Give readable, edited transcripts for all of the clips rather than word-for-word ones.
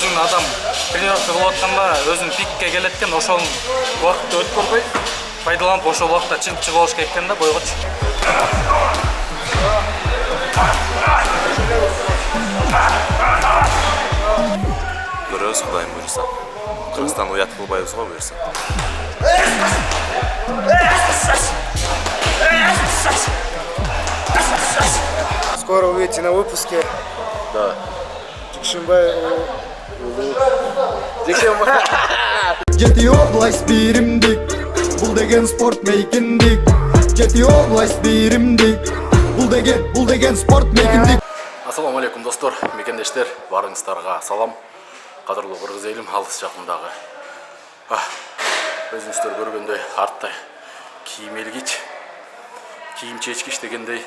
өзүң адам тренировка кылып атканда өзүң пикке келет экен, ошол убакытты өткөрбөй пайдаланып ошол убакытта чыгып алыш керек экен да бойгочу. Көрөбүз Кудайым буйруса. Кыргызстан уят кылбайбыз го буйруса. Скоро увидите на выпуске. Да. Жексенбай. Жети область биримдик, бул деген спорт мейкиндик. Жети область биримдик, бул деген спорт мейкиндик. Ассаламу алейкум достор, мекендештер, барыңыздарга салам. Кадырлуу кыргыз элим, алыс жакындагы. Өзүңүздөр көргөндөй артта кийим илгич, кийим чечкич дегендей,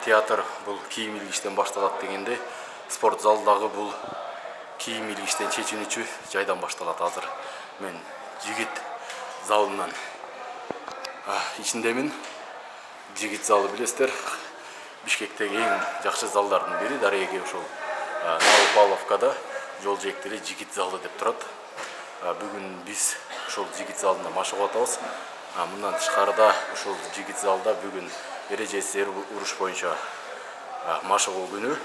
театр бул кийим илгичтен башталат дегендей, спорт залдагы бул кийим илгичтен чечинүүчү жайдан башталат. Азыр мен жигит залынан ичиндемин. Жигит залы билесиздер, Бишкектеги эң жакшы залдардын бири. Дареге ошол Новопавловкада жол жээктери жигит залы деп турат. Бүгүн биз ошол жигит залында машыгып атабыз. Мындан тышкарыда ошол жигит залда бүгүн эрежесиз уруш боюнча машыгуу күнү.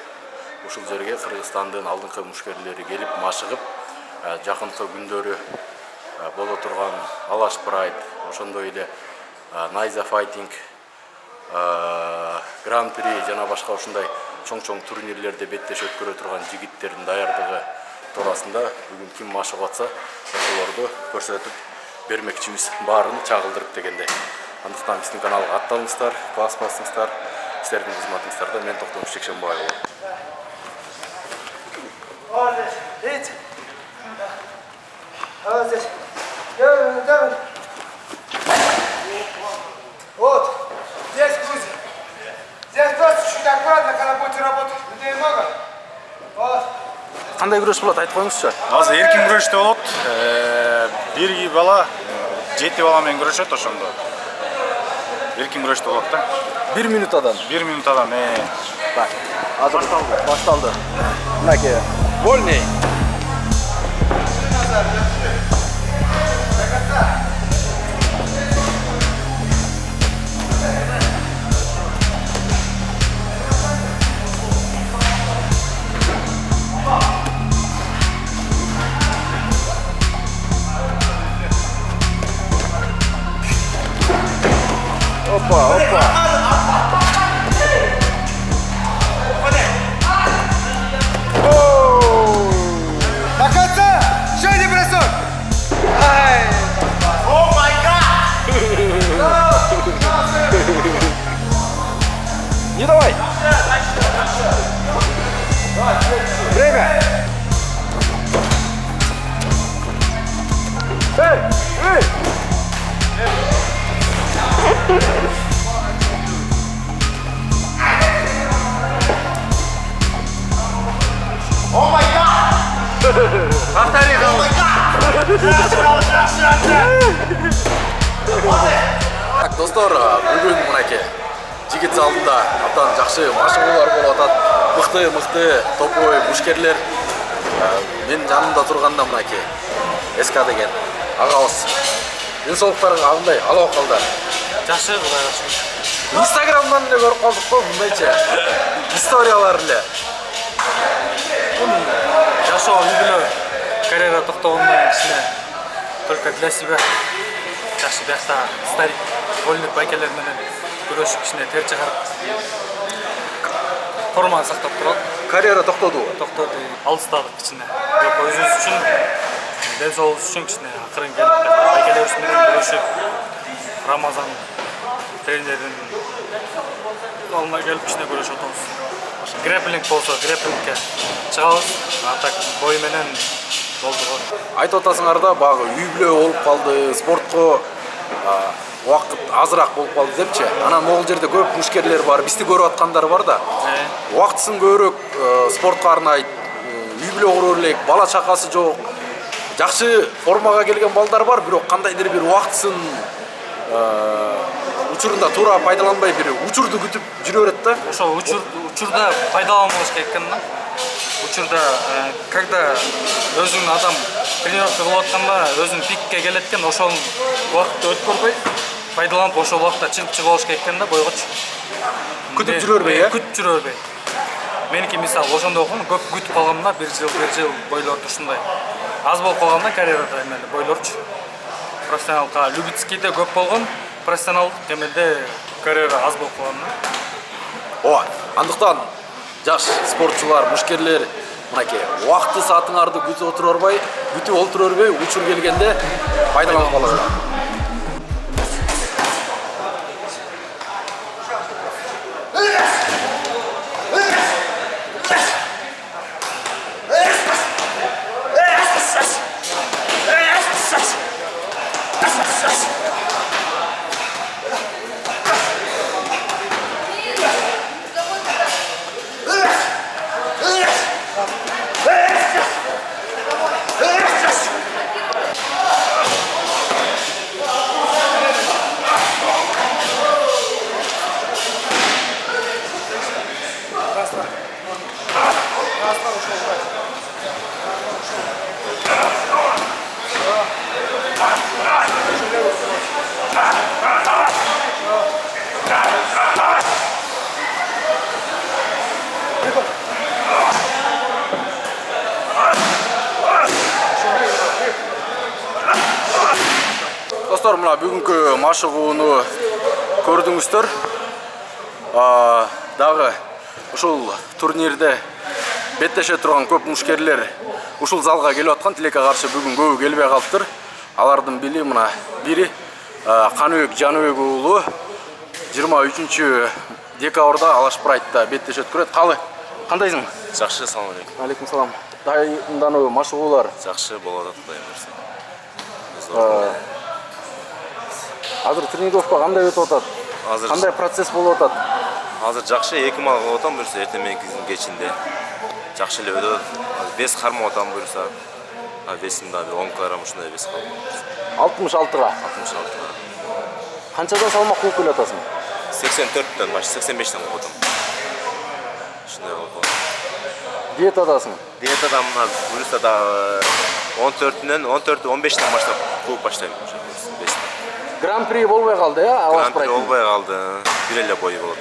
Ушул жерге Кыргызстандын алдыңкы мушкерлери келип машыгып, жакынкы күндөрү боло турган Алаш Прайд, ошондой эле Найза Файтинг, Гран-при жана башка ушундай чоң турнирлерде беттеш өткөрө турган жигиттердин даярдыгы туурасында бүгүн ким машыгып атса, ошолорду көрсөтүп бермекчибиз, баарын чагылдырып дегенде. Андыктан биздин каналга аттаныңыздар, класс басыңыздар, сиздердин кызматыңыздарда мен Токтомуш Жексенбай болом. Вот здесь, видите? Вот здесь. Давай. Вот. Здесь будете. Здесь просто чуть аккуратно, когда будете работать. Людей много. Вот. Кандай күрөш болот, айтып коюңузчу? Азыр эркин күрөштө болот. Бир бала 7 бала менен күрөшөт ошондо. Эркин күрөштө болот да. 1 минутадан. 1 минутадан. Так. Азыр башталды. Мынаке. Вольный. Опа. До конца! Еще один бросок! Ай! О май гад! Не давай. Время! Эй! О май гад! Повтори, о май Так, достор, бүгүн мынаке жигит залында абдан жакшы машыгуулар болуп атат. Мыкты топой мушкерлер. Мен жанымда турганда мынаке СК деген агабыз. Денсаулыктарыңа кандай? Алып калды. Жакшы, Кудайга шүгүр. Инстаграмдан эле көрүп калдык го мындайча историялар эле. Жашоо үлгүлөө карьера токтогондон кичине только для себя жакшы биякта старик вольный байкелер менен күрөшүп кичине тер чыгарып форманы сактап турат. Карьера токтоду. Токтоду. Алыстадык кичине. Бирок өзүбүз үчүн, ден соолугубуз үчүн кичине акырын келип байкелерибиз менен күрөшүп Рамазан тренердин алдына келип кичине көрүшүп атабыз. Грэпплинг болсо, грэпплингке чыгабыз. Атак бой менен болду го. Айтып атасыңар да, багы үй бүлө болуп калды, спортко убакыт азыраак болуп калды депчи. Анан могул жерде көп мушкерлер бар, бизди көрүп аткандар бар да. Убактысын көбүрөөк спортко арнайт, үй бүлө куруп элек, бала чакасы жок. Жакшы формага келген балдар бар, бирок кандайдыр бир убактысын учурунда туура пайдаланбай бир учурду күтүп жүрө берет да. Ошо учурда пайдаланылыш керек экен да. учурда когда өзүң адам тренировка кылып атканда өзүң пикке келет экен, ошол убакытты өткөрбөй пайдаланып ошол убакытта чыгып алыш керек экен да бойгочу. Күтүп жүрө бербей, Күтүп жүрө бербей. Меники мисалы ошондой болгон, көп күтүп калганда 1 жыл бойлорду ушундай. Аз болуп калганда карьерада эмелде бойлорчу. Профессионалга любительскийде көп болгон, профессионалдык эмелде карьера аз болуп калган. Ооба, андыктан жаш спортчулар, мушкерлер мынакей убакытты саатыңарды күтүп олтура бербей, учур келгенде пайдаланып аласыздар. Достор, мына бүгүнкү машыгууну көрдүңүздөр. Дагы ушул турнирде беттеше турган көп мушкерлер ушул залга келип аткан. Тилекке каршы бүгүн көбү келбей калыптыр. Алардын бири Каныбек Жаныбек уулу 23 декабрда Алашпрайтта беттеше өткөрөт. Калы, кандайсың? Жакшы, салам алейкум. Алейкум салам. Дайындануу машыгуулар Жакшы болот атат, Кудай буйрса. азыр тренировка кандай өтүп атат? Кандай процесс болуп атат? Азыр жакшы 2 мал кылып атам буйрса, эртең менен кечинде. Жакшы эле өтүп атат. Вес кармап атам буйрса. Весим да 10 килограмм ушундай вес кармап. 66га. 66-га. Канчадан салмак кууп келе атасың? 84-төн баш 85-тен кууп атам. Ушундай болот. Диетадасың? Диетада мына буйрса да 14-тен 15-тен баштап кууп баштайм. Гран-при болбой калды, Гран-при болбой калды. Бир эле бою болот.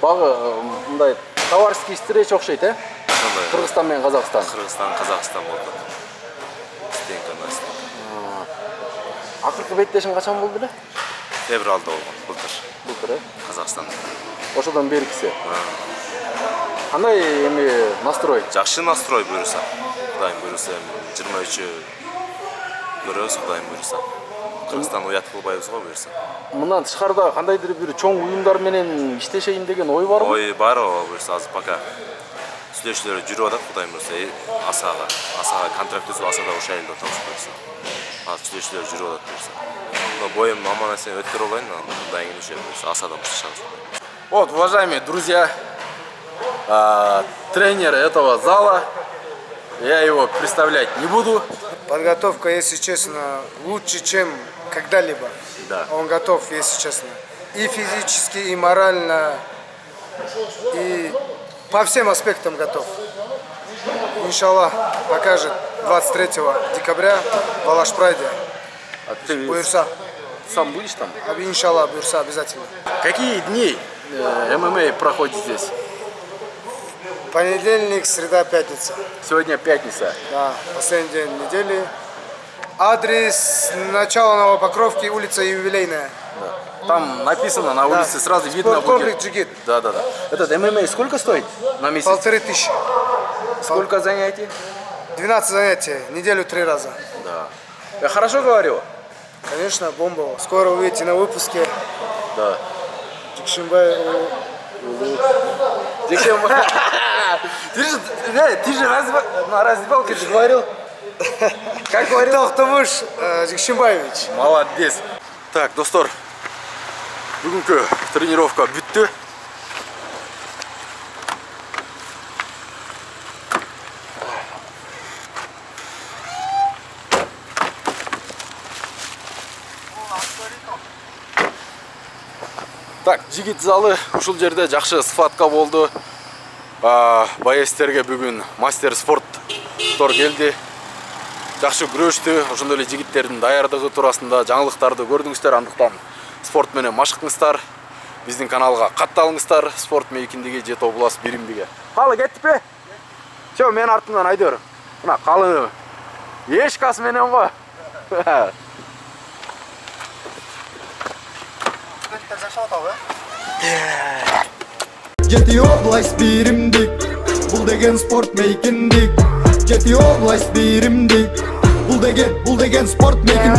Багы мындай товарищеский встреча окшойт, Кыргызстан менен Казакстан. Казакстан болду. Стенка. Акыркы беттешиң качан болду эле? Февралда болгон, Былтыр, Казакстанда. Ошодон беркиси. Кандай настрой? Жакшы настрой буйрса. Кудайым буйрса, 23 көрөбүз, Кудайым буйрса. Кыргызстан уят кылбайбыз го буйрса. Мындан тышкарда кандайдыр бир чоң уюмдар менен иштешейин деген ой барбы? Ой бар буйрса, азыр пока сүйлөшүүлөр жүрүп атат, Кудайым буйрса. Асага контракт түзүп, Асада ошол эле отабыз буйрса. Азыр сүйлөшүүлөр жүрүп атат буйрса. Боюм аман эсен өткөрө алайын, Кудайым иши буйрса, Асадан башташабыз. Вот, уважаемые друзья, тренер этого зала, я его представлять не буду. Подготовка, если честно, лучше, чем когда-либо. Да. Он готов, если честно. И физически, и морально, и по всем аспектам готов. Иншаллах, покажет 23 декабря в Алашпрайде. А ты Буйрса. сам будешь там? Иншаллах, Буйрса обязательно. Какие дни ММА проходит здесь? Понедельник, среда, пятница. Сегодня пятница. Да, последний день недели. Адрес начала Новопокровки, улица Юбилейная. Там написано на улице, сразу видно Спорткомплекс будет. «Джигит». Да. Этот ММА сколько стоит на месяц? 1500. Сколько занятий? 12 занятий, неделю 3 раза. Да. Я хорошо говорю? Конечно, бомба. Скоро увидите на выпуске. Да. Джикшимбай. Ты же на раздевалке же говорил. Как говорил? Тохтамуш Джикшимбаевич. Молодец. Так, достор, бүгүнкү тренировка бүттү. Так, жигит залы ушул жерде жакшы сыфатка болду. Байестерге бүгүн мастер спорттор келди. Жакшы күрөштү. Ошондой эле жигиттердин даярдыгы туурасында жаңылыктарды көрдүңүздөр. Андыктан спорт менен машыктыңыздар. Биздин каналга катталыңыздар. Спорт мейкиндиги Jet Oblast биримдиги. Калы кеттипи? Чо, мен артымдан айдыр. Мына калың. Ешкасы менен го. Jet Oblast биримдик, бул деген спорт мейкиндик. Jet Oblast биримдик, бул деген спорт мейкиндик.